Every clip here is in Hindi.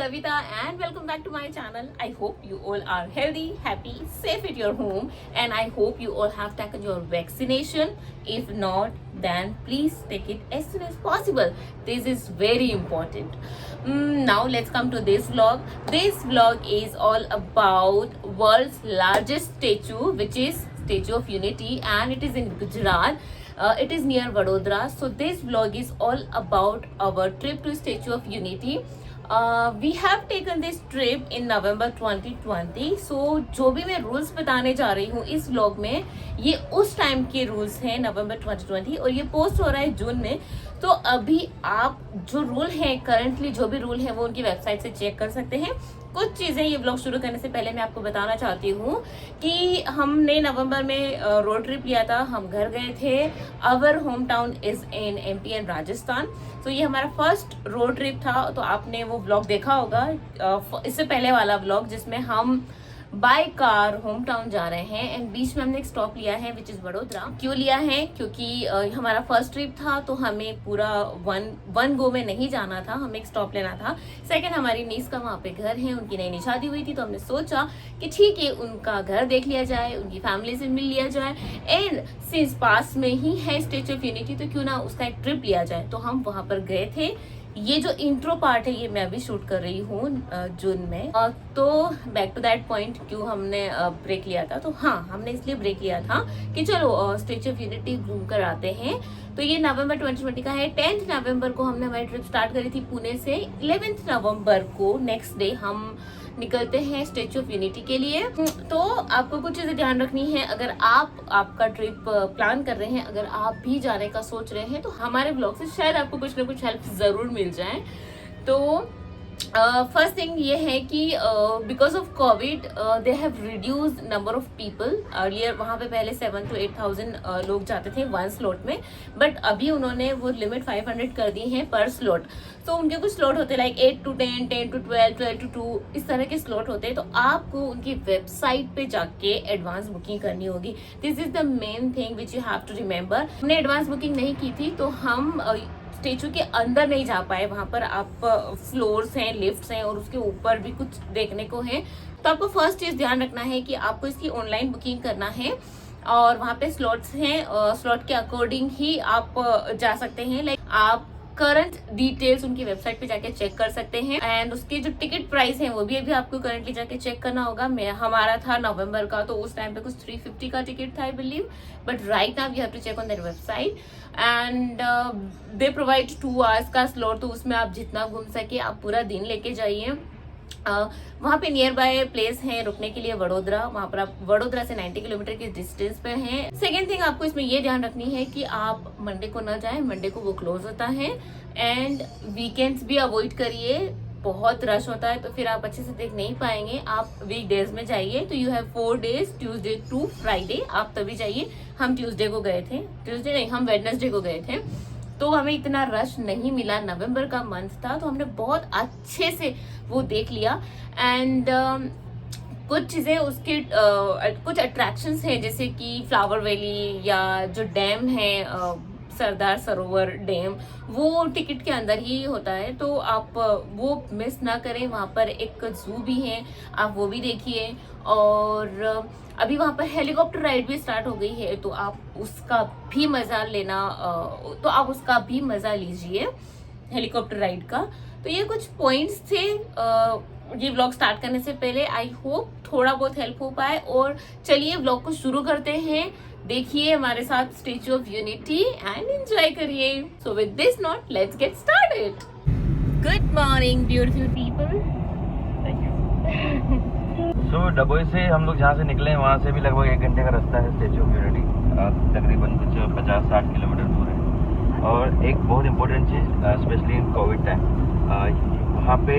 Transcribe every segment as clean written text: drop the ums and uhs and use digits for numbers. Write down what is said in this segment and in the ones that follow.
Kavita and welcome back to my channel. I hope you all are healthy, happy, safe at your home, and I hope you all have taken your vaccination. If not, then please take it as soon as possible. This is very important. Now let's come to this vlog. This vlog is all about world's largest statue, which is Statue of Unity, and it is in Gujarat. It is near Vadodara. So this vlog is all about our trip to Statue of Unity. We have taken this trip in November 2020. So जो भी मैं रूल्स बताने जा रही हूँ इस व्लॉग में, ये उस टाइम के रूल्स हैं नवंबर 2020 और ये पोस्ट हो रहा है जून में. तो अभी आप जो रूल हैं करंटली जो भी रूल हैं वो उनकी वेबसाइट से चेक कर सकते हैं. कुछ चीज़ें ये ब्लॉग शुरू करने से पहले मैं आपको बताना चाहती हूँ कि हमने नवंबर में रोड ट्रिप लिया था. हम घर गए थे. Our home town is in MP and Rajasthan. तो ये हमारा फर्स्ट रोड ट्रिप था. तो आपने वो ब्लॉग देखा होगा इससे पहले वाला ब्लॉग जिसमें हम बाय कार होम टाउन जा रहे हैं एंड बीच में हमने एक स्टॉप लिया है विच इज वडोदरा. क्यों लिया है? क्योंकि हमारा फर्स्ट ट्रिप था तो हमें पूरा वन गो में नहीं जाना था. हमें एक स्टॉप लेना था. सेकंड, हमारी नीस का वहाँ पे घर है. उनकी नई नई शादी हुई थी तो हमने सोचा कि ठीक है उनका घर देख लिया जाए, उनकी फैमिली से मिल लिया जाए एंड सिंस पास में ही है स्टेच्यू ऑफ यूनिटी तो क्यों ना उसका एक ट्रिप लिया जाए. तो हम वहाँ पर गए थे. ये जो इंट्रो पार्ट है ये मैं अभी शूट कर रही हूँ जून में. तो बैक टू दैट पॉइंट, क्यों हमने ब्रेक लिया था? तो हाँ, हमने इसलिए ब्रेक लिया था कि चलो स्टेच्यू ऑफ यूनिटी घूम कर आते हैं. तो ये नवंबर 2020 का है. 10th नवंबर को हमने हमारी ट्रिप स्टार्ट करी थी पुणे से. 11th नवंबर को नेक्स्ट डे हम निकलते हैं स्टेच्यू ऑफ यूनिटी के लिए. तो आपको कुछ चीजें ध्यान रखनी है अगर आपका ट्रिप प्लान कर रहे हैं. अगर आप भी जाने का सोच रहे हैं तो हमारे ब्लॉग से शायद आपको कुछ ना कुछ हेल्प जरूर मिल जाए. तो फर्स्ट थिंग ये है कि because of Covid they have reduce number of people. Earlier वहाँ पे पहले 7,000 to 8,000 लोग जाते थे वन स्लॉट में, बट अभी उन्होंने वो लिमिट 500 कर दी है पर स्लॉट. तो उनके कुछ स्लॉट होते हैं लाइक 8 to 10, 10 to 12, 12 to 2 इस तरह के स्लॉट होते हैं. तो आपको उनकी वेबसाइट पे जाके एडवांस बुकिंग करनी होगी. This is the main thing which you have to remember. हमने एडवांस बुकिंग नहीं की थी तो हम स्टेचू के अंदर नहीं जा पाए. वहां पर आप फ्लोर्स हैं, लिफ्ट्स हैं और उसके ऊपर भी कुछ देखने को है. तो आपको फर्स्ट चीज ध्यान रखना है कि आपको इसकी ऑनलाइन बुकिंग करना है और वहां पे स्लॉट्स हैं. स्लॉट के अकॉर्डिंग ही आप जा सकते हैं. लाइक आप करंट डिटेल्स उनकी वेबसाइट पे जाके चेक कर सकते हैं एंड उसके जो टिकट प्राइस है वो भी अभी आपको करंटली जाके चेक करना होगा. हमारा था नवंबर का तो उस टाइम पे कुछ 350 का टिकट था I believe, but right now you have to check on their website and they provide 2 hours का स्लॉट. तो उसमें आप जितना घूम सके आप पूरा दिन लेके जाइए. वहाँ पे नियर बाय प्लेस है रुकने के लिए वडोदरा. वहाँ पर आप वडोदरा से 90 किलोमीटर के डिस्टेंस पे हैं. सेकेंड थिंग आपको इसमें ये ध्यान रखनी है कि आप मंडे को ना जाएं. मंडे को वो क्लोज होता है एंड वीकेंड्स भी अवॉइड करिए. बहुत रश होता है तो फिर आप अच्छे से देख नहीं पाएंगे. आप वीकडेज में जाइए. तो you have 4 days, Tuesday to Friday. आप तभी जाइए. हम ट्यूसडे को गए थे. ट्यूसडे नहीं, हम वेडनेसडे को गए थे. तो हमें इतना रश नहीं मिला. नवंबर का मंथ था तो हमने बहुत अच्छे से वो देख लिया एंड कुछ चीज़ें उसके कुछ अट्रैक्शंस हैं जैसे कि फ्लावर वैली या जो डैम है सरदार सरोवर डैम, वो टिकट के अंदर ही होता है. तो आप वो मिस ना करें. वहाँ पर एक जू भी है, आप वो भी देखिए. और अभी वहाँ पर हेलीकॉप्टर राइड भी स्टार्ट हो गई है तो आप उसका भी मज़ा लीजिए हेलीकॉप्टर राइड का. तो ये कुछ पॉइंट्स थे ये व्लॉग स्टार्ट करने से पहले. आई होप थोड़ा बहुत हेल्प हो पाए. और चलिए व्लॉग को शुरू करते हैं. देखिए हमारे साथ Statue of Unity and enjoy करिए. So with this note let's get started. Good morning beautiful people. So Dabhoi से हम लोग जहाँ से निकले हैं वहाँ से भी लगभग 1 घंटे का रास्ता है स्टेच्यू ऑफ यूनिटी. तकरीबन कुछ 50-60 किलोमीटर दूर है. और एक बहुत important cheese specially in Covid time, वहाँ पे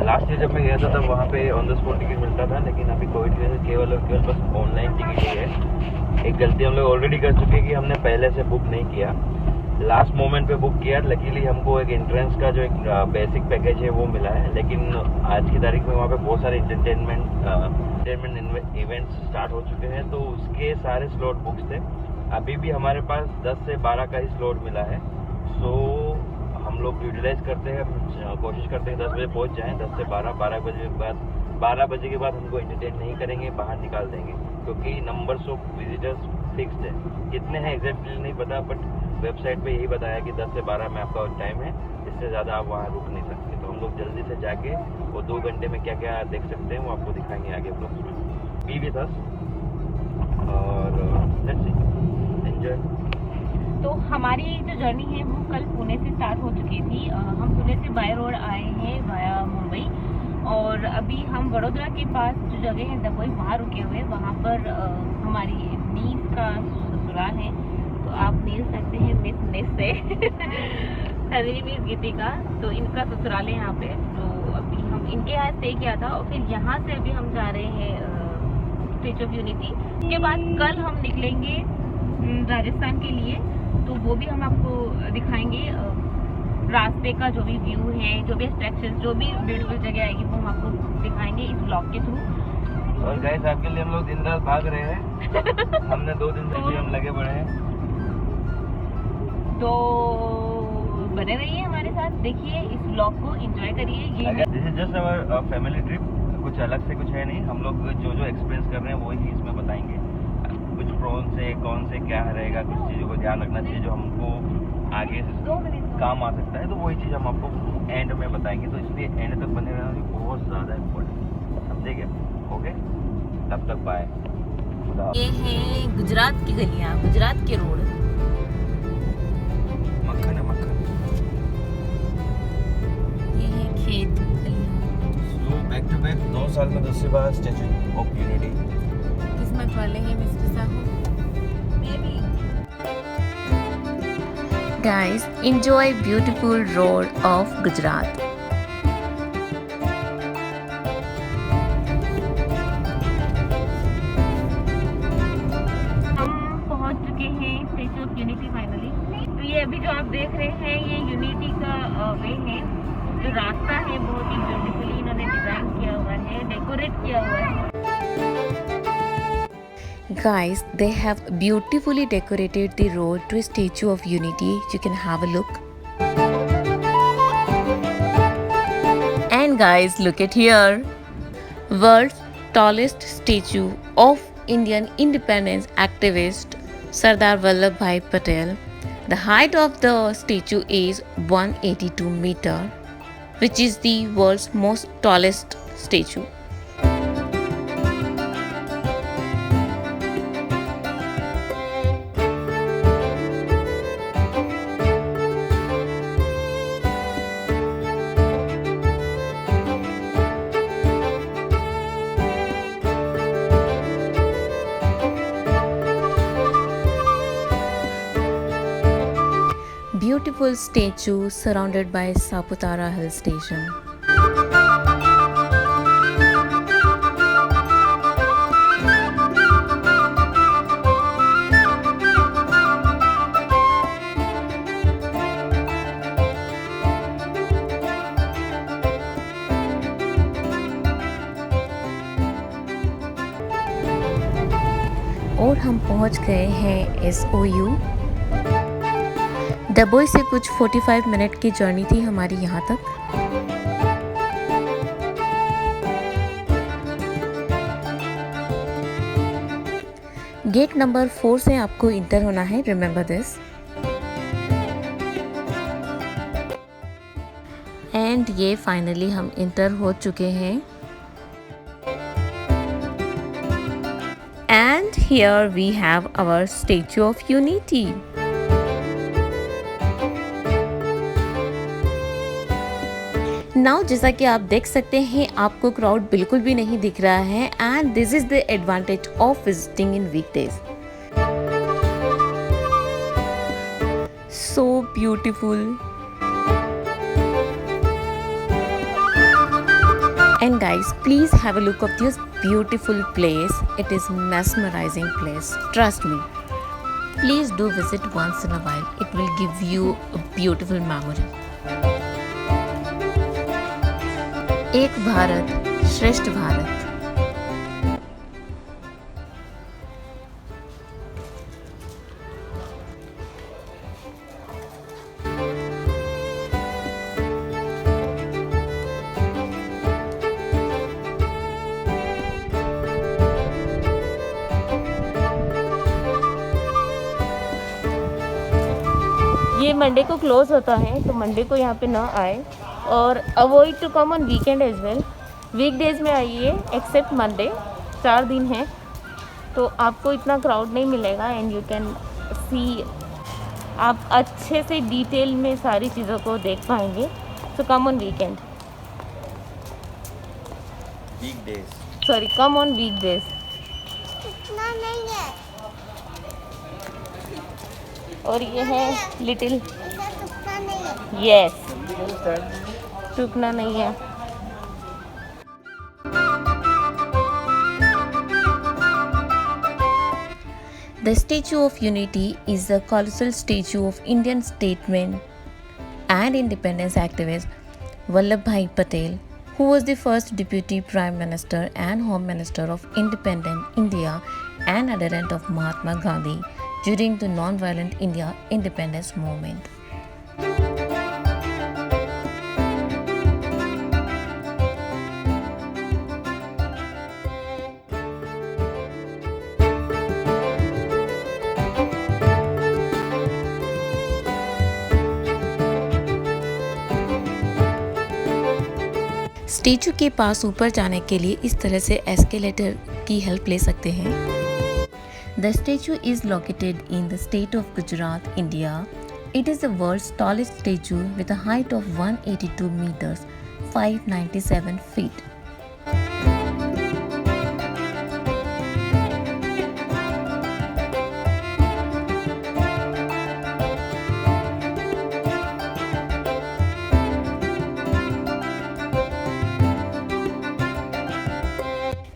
लास्ट ईयर जब मैं गया था तब वहाँ पे ऑन द स्पॉट टिकट मिलता था, लेकिन अभी कोविड की वजह से केवल और केवल बस ऑनलाइन टिकट ही है. एक गलती हम लोग ऑलरेडी कर चुके हैं कि हमने पहले से बुक नहीं किया, लास्ट मोमेंट पे बुक किया. लकीली हमको एक एंट्रेंस का जो एक बेसिक पैकेज है वो मिला है. लेकिन आज की तारीख में वहाँ पे बहुत सारे इंटरटेनमेंट इवेंट्स स्टार्ट हो चुके हैं तो उसके सारे स्लॉट बुक्स थे. अभी भी हमारे पास 10 से 12 का ही स्लॉट मिला है. सो हम लोग यूटिलाइज करते हैं, कोशिश करते हैं 10 बजे पहुंच जाएं, 10 से 12 बजे के बाद 12 बजे के बाद हमको एंटरटेन नहीं करेंगे, बाहर निकाल देंगे, क्योंकि नंबर्स ऑफ विजिटर्स फिक्स्ड है। कितने हैं एग्जैक्टली नहीं पता, बट वेबसाइट पे यही बताया कि 10 से 12 में आपका टाइम है, इससे ज़्यादा आप वहाँ रुक नहीं सकते। तो हम लोग जल्दी से जाके वो 2 घंटे में क्या क्या देख सकते हैं वो आपको दिखाएंगे आगे ब्लॉग्स में। बी विद अस और लेट्स सी, एंजॉय। तो हमारी जो जर्नी है वो कल पुणे से स्टार्ट हो चुकी थी। हम पुणे से बाय रोड आए हैं वाया मुंबई, और अभी हम वडोदरा के पास जो जगह है दबोई, वहाँ रुके हुए। वहाँ पर हमारी नीस का ससुराल है, तो आप मिल सकते हैं मिस निस से सदरी मिस गीतिका, तो इनका ससुराल है यहाँ पे। तो अभी हम इनके यहाँ स्टे किया था, और फिर यहाँ से अभी हम जा रहे हैं स्टैचू ऑफ यूनिटी। उसके बाद कल हम निकलेंगे राजस्थान के लिए, तो वो भी हम आपको दिखाएंगे। रास्ते का जो भी व्यू है, जो भी अट्रैक्शन, जो भी ब्यूटीफुल जगह आएगी वो हम आपको दिखाएंगे इस ब्लॉग के थ्रू। और गाइस आपके लिए हम लोग दिन रात भाग रहे हैं हमने 2 दिन से भी हम लगे पड़े हैं, तो बने रहिए हमारे साथ, देखिए इस ब्लॉग को, एंजॉय करिए। ये this is just our family trip, कुछ अलग से कुछ है नहीं। हम लोग जो एक्सपीरियंस कर रहे हैं वही इसमें बताएंगे, कुछ प्रोन से कौन से क्या रहेगा, कुछ चीज़ों को ध्यान रखना चाहिए जो हमको आगे काम आ सकता है, तो वही चीज़ हम आपको एंड में बताएंगे। तो इसलिए एंड तक बने रहना भी बहुत ज़्यादा इम्पोर्टेंट, समझे क्या? ओके, तब तक बाय। ये है गुजरात की गलियां, गुजरात के रोड। मक्खन है मक्खन। ये है खेत गलियां। बैक टू बैक 2 साल में दूसरी बार स्टैचू ऑफ यूनिटी। किस्मत वाले हैं मिस्टर साहब। Guys, enjoy beautiful road of Gujarat. हम पहुंच चुके हैं स्टैचू ऑफ यूनिटी फाइनली। तो ये अभी जो आप देख रहे हैं ये यूनिटी का वे है। जो रास्ता है बहुत ही ब्यूटीफुली इन्होंने डिजाइन किया हुआ है, डेकोरेट किया हुआ है। Guys, they have beautifully decorated the road to Statue of Unity. You can have a look. And guys, look at here. World's tallest statue of Indian independence activist Sardar Vallabhbhai Patel. The height of the statue is 182 meter, which is the world's most tallest statue. Beautiful statue surrounded by Saputara Hill Station. और हम पहुंच गए हैं SOU। दबोई से कुछ 45 मिनट की जर्नी थी हमारी यहाँ तक। गेट नंबर 4 से आपको इंटर होना है, रिमेंबर दिस। एंड ये फाइनली हम इंटर हो चुके हैं। And here we have our Statue of Unity. Now जैसा कि आप देख सकते हैं आपको क्राउड बिल्कुल भी नहीं दिख रहा है, and this is the advantage of visiting in weekdays. So beautiful. And guys, please have a look of this beautiful place. It is mesmerizing place. Trust me. Please do visit once in a while. It will give you a beautiful memory. एक भारत श्रेष्ठ भारत। ये मंडे को क्लोज होता है, तो मंडे को यहाँ पे ना आए और avoid to come on weekend as well. Weekdays में आइए एक्सेप्ट मंडे, 4 दिन हैं तो आपको इतना क्राउड नहीं मिलेगा एंड यू कैन सी, आप अच्छे से डिटेल में सारी चीज़ों को देख पाएंगे। So come on weekend, sorry come on weekdays. इतना नहीं है, और ये है लिटिल, इसका टुकड़ा नहीं है। यस, टूटना नहीं है। The Statue of Unity is a colossal statue of Indian statesman and independence activist Vallabhbhai Patel, who was the first Deputy Prime Minister and Home Minister of independent India and adherent of Mahatma Gandhi during the non-violent India independence movement. Statue के पास ऊपर जाने के लिए इस तरह से एस्केलेटर की हेल्प ले सकते हैं। The statue is located in the state of Gujarat, India. It is the world's tallest statue with a height of 182 metres, 597 feet.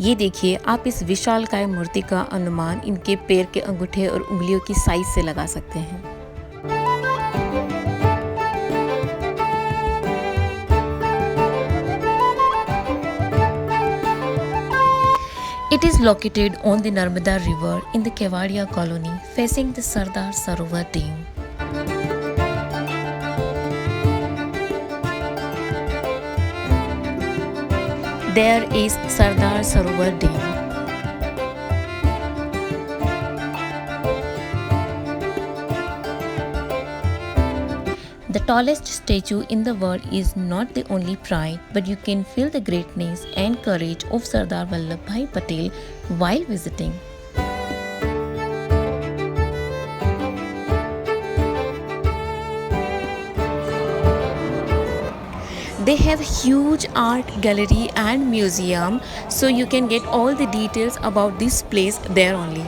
ये देखिए, आप इस विशालकाय मूर्ति का अनुमान इनके पैर के अंगूठे और उंगलियों की साइज से लगा सकते हैं। It is located on the Narmada River in the Kevadia colony, facing the Sardar Sarovar Dam. There is Sardar Sarovar Dam. The tallest statue in the world is not the only pride, but you can feel the greatness and courage of Sardar Vallabhbhai Patel while visiting. They have huge art gallery and museum, so you can get all the details about this place there only.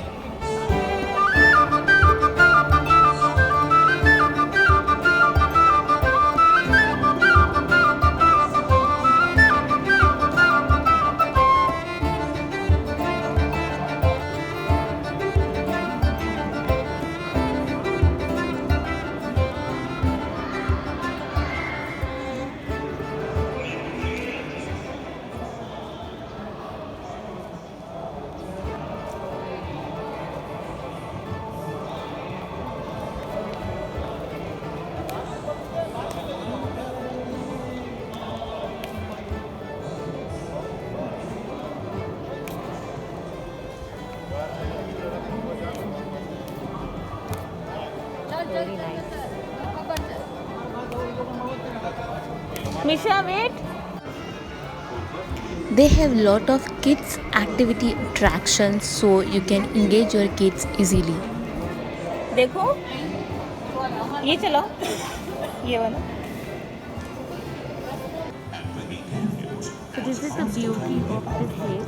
Very nice. Misha, wait. They have lot of kids activity attractions, so you can engage your kids easily. देखो, ये चलो, ये वाला. So this is the beauty of this place.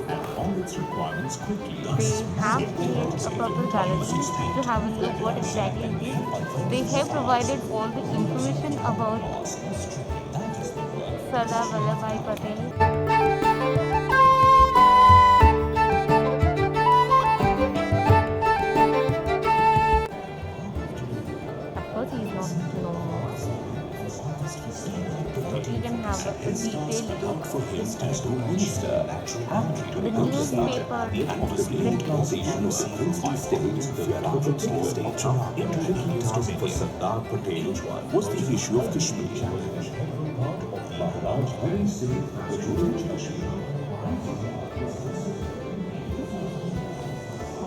They have created a purple gallery to have a look what exactly it is. They have provided all the information about Sardar Vallabhbhai Patel. Of course, he is not no more. You can have a detailed look. The newspaper. For Sardar Patel was the issue of Kashmir.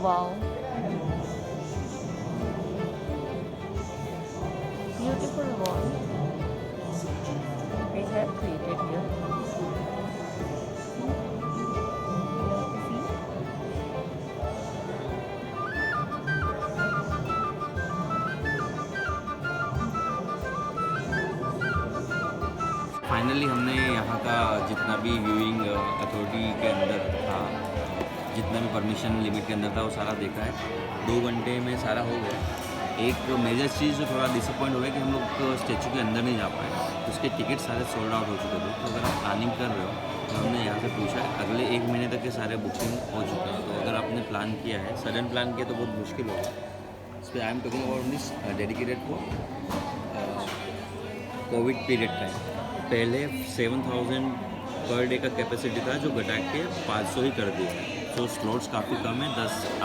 Wow. beautiful wall they have created here. Finally हमने यहाँ का जितना भी व्यूइंग अथॉरिटी के अंदर था, जितना भी परमिशन लिमिट के अंदर था, वो सारा देखा है। 2 घंटे में सारा हो गया। एक मेजर चीज़ जो थोड़ा डिसअपॉइंट हो गया कि हम लोग स्टैचू के अंदर नहीं जा पाए, उसके टिकट सारे सोल्ड आउट हो चुके थे। तो अगर आप प्लानिंग कर रहे हो तो हमने यहाँ से पूछा अगले 1 महीने तक के सारे बुकिंग हो चुके हैं। तो अगर आपने प्लान किया है, सडन प्लान किया, तो बहुत मुश्किल होगा। इस पर I am talking about this dedicated for Covid period time. पहले 7000 पर डे का कैपेसिटी था, जो घटा के 500 ही कर दिया है। तो स्लॉट्स काफ़ी कम है।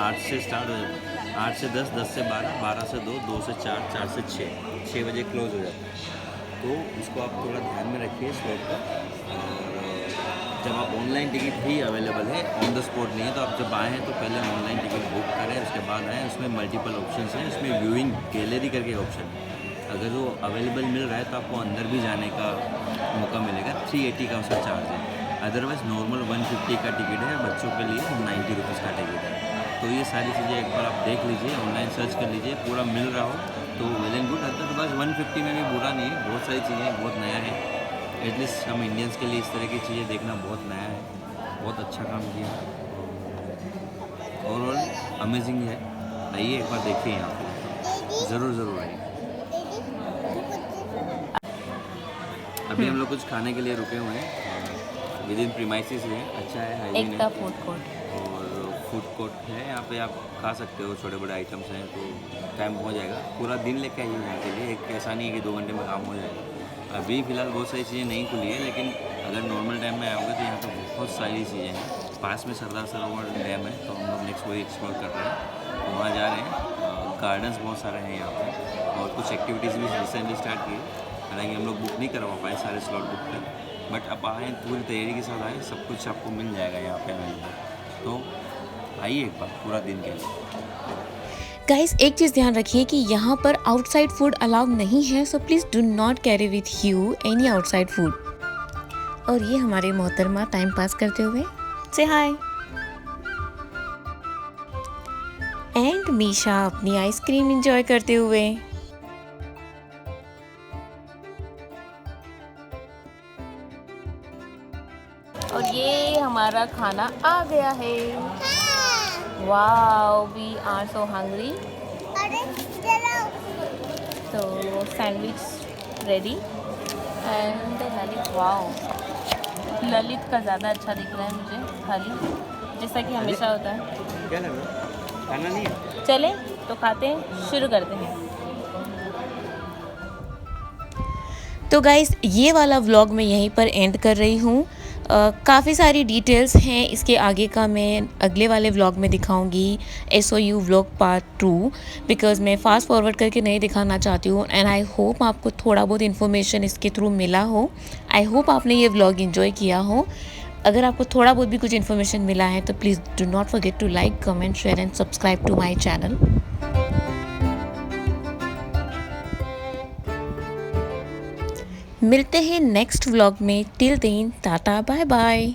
8 से स्टार्ट हो जाता है, 8 से 10, 10 से 12, 12 से 2, 2 से 4, 4 से 6 बजे क्लोज हो जाता है। तो उसको आप थोड़ा ध्यान में रखिए स्लॉट का। और जब आप ऑनलाइन टिकट भी अवेलेबल है, ऑन द स्पॉट नहीं है, तो आप जब आए हैं तो पहले ऑनलाइन टिकट बुक करें, उसके बाद आएँ। उसमें मल्टीपल ऑप्शन हैं। उसमें व्यूइंग गैलरी करके ऑप्शन है। अगर वो अवेलेबल मिल रहा है तो आपको अंदर भी जाने का मौका मिलेगा। 380 का उसका चार्ज है। अदरवाइज़ नॉर्मल 150 का टिकट है, बच्चों के लिए 90 रुपीज़ का टिकट है। तो ये सारी चीज़ें एक बार आप देख लीजिए, ऑनलाइन सर्च कर लीजिए, पूरा मिल रहा हो तो वेल एंड गुड। रहता तो बस 150 में भी बुरा नहीं है। बहुत सारी चीज़ें बहुत नया है। एटलीस्ट हम इंडियंस के लिए इस तरह की चीज़ें देखना बहुत नया है। बहुत अच्छा काम किया, ओवरऑल अमेजिंग है। आइए एक बार देखिए यहाँ पर, ज़रूर आइए। अभी हम लोग कुछ खाने के लिए रुके हुए हैं। विद इन प्रीमाइसिस है, अच्छा है, हाइजीन एकता है। फूड कोर्ट और फूड कोर्ट है यहाँ पे, आप खा सकते हो। छोटे बड़े आइटम्स हैं, तो टाइम हो जाएगा। पूरा दिन लेके आइए यहाँ के लिए। एक ऐसा नहीं है कि 2 घंटे में काम हो जाएगा। अभी फ़िलहाल बहुत सारी चीज़ें नहीं खुली है, लेकिन अगर नॉर्मल टाइम में आओगे तो यहाँ पर बहुत सारी चीज़ें हैं। पास में सरदार सरोवर डैम है, तो हम लोग नेक्स्ट वही एक्सप्लोर कर रहे हैं, तो वहाँ जा रहे हैं। गार्डन्स बहुत सारे हैं यहाँ पर, और कुछ एक्टिविटीज़ भी रिसेंटली स्टार्ट की। हालांकि हम लोग बुक नहीं करवा पाए सारे स्लॉट बुक कर, बट अब आए पूरी तैयारी के साथ आए, सब कुछ आपको मिल जाएगा यहाँ पे अवेलेबल। तो आइए एक बार पूरा दिन के लिए। गाइस, एक चीज़ ध्यान रखिए कि यहाँ पर आउटसाइड फूड अलाउड नहीं है, so please do not carry with you any outside food. और ये हमारे मोहतरमा टाइम पास करते हुए से हाय। एंड मीशा अपनी आइसक्रीम एंजॉय करते हुए। और ये हमारा खाना आ गया है। Wow, we are so hungry. अरे जरा तो sandwich ready and Lalit. Wow, Lalit का ज़्यादा अच्छा दिख रहा है मुझे थाली, जैसा कि हमेशा होता है। क्या लग रहा है, खाना नहीं है? चले तो खाते हैं, शुरू करते हैं। तो गाइस, ये वाला व्लॉग मैं यहीं पर एंड कर रही हूँ। काफ़ी सारी डिटेल्स हैं इसके आगे का, मैं अगले वाले व्लॉग में दिखाऊंगी। SOU व्लॉग पार्ट 2, बिकॉज़ मैं फास्ट फॉरवर्ड करके नहीं दिखाना चाहती हूँ। एंड आई होप आपको थोड़ा बहुत इन्फॉर्मेशन इसके थ्रू मिला हो। आई होप आपने ये व्लॉग एंजॉय किया हो। अगर आपको थोड़ा बहुत भी कुछ इन्फॉर्मेशन मिला है तो please do not forget to like, comment, share and subscribe to my channel. मिलते हैं नेक्स्ट व्लॉग में। Till then tata bye bye.